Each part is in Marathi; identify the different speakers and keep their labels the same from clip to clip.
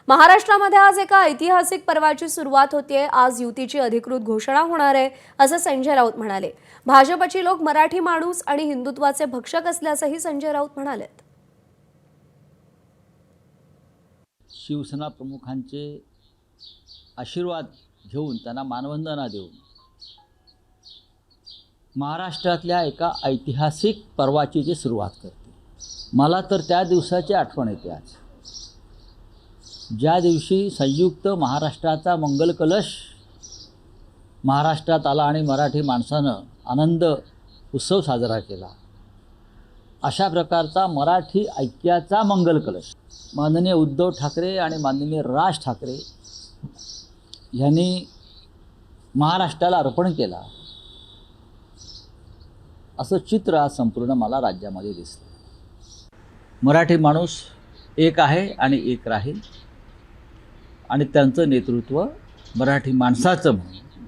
Speaker 1: महाराष्ट्रामध्ये आज एका ऐतिहासिक पर्वाची सुरुवात होतीये। आज युतीची अधिकृत घोषणा होणार आहे असं संजय राऊत म्हणाले। भाजपची लोक मराठी माणूस आणि हिंदुत्वाचे भक्षक असल्याचंही संजय राऊत म्हणाले।
Speaker 2: शिवसेना प्रमुखांचे आशीर्वाद घेऊन त्यांना मानवंदना देऊन महाराष्ट्रातल्या एका ऐतिहासिक पर्वाची जी सुरुवात करते। मला तर त्या दिवसाची आठवण येते आज, ज्या दिवशी संयुक्त महाराष्ट्राचा मंगल कलश महाराष्ट्रात आला आणि मराठी माणसानं आनंद उत्सव साजरा केला। अशा प्रकारचा मराठी ऐक्याचा मंगल कलश माननीय उद्धव ठाकरे आणि माननीय राज ठाकरे यांनी महाराष्ट्राला अर्पण केला, असं चित्र आज संपूर्ण मला राज्यामध्ये दिसतं। मराठी माणूस एक आहे आणि एक राहील आणि त्यांचं नेतृत्व मराठी माणसाचं म्हणून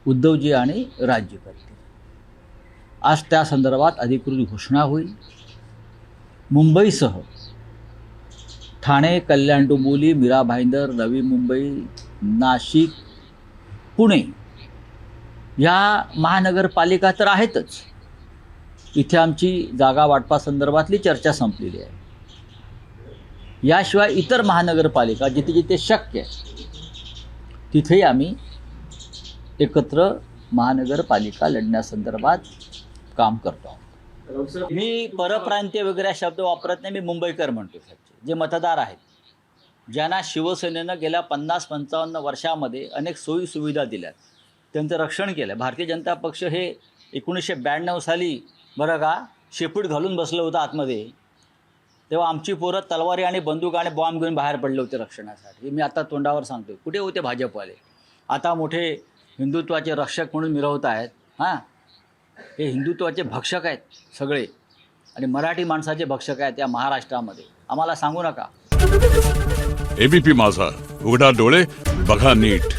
Speaker 2: उद्धवजी आणि राज्य करतील। आज त्या संदर्भात अधिकृत घोषणा होईल। मुंबईसह ठाणे, कल्याण डोंबिवली, मीरा भाईंदर, नवी मुंबई, नाशिक, पुणे या महानगरपालिका तर आहेतच। इथे आमची जागा वाटपासंदर्भातली चर्चा संपलेली आहे। याशिवाय इतर महानगरपालिका जिथे जिथे शक्य आहे तिथेही आम्ही एकत्र महानगरपालिका लढण्यासंदर्भात काम करतो आहोत। मी परप्रांतीय वगैरे शब्द वापरत नाही, मी मुंबईकर म्हणतो। जे मतदार आहेत, ज्यांना शिवसेनेनं गेल्या 50-55 वर्षामध्ये अनेक सोयी सुविधा दिल्यात, त्यांचं रक्षण केलं। भारतीय जनता पक्ष हे 1992 साली बरं का शेपूट घालून बसलं होतं आतमध्ये, तेव्हा आमची पोरं तलवारी आणि बंदूक आणि बॉम्ब घेऊन बाहेर पडले होते रक्षणासाठी। मी आता तोंडावर सांगतो, कुठे होते भाजपवाले? आता मोठे हिंदुत्वाचे रक्षक म्हणून मिरवत आहेत। हां, हे हिंदुत्वाचे भक्षक आहेत सगळे आणि मराठी माणसाचे भक्षक आहेत या महाराष्ट्रामध्ये। आम्हाला सांगू नका।
Speaker 3: एबीपी माझा, उघडा डोळे बघा नीट।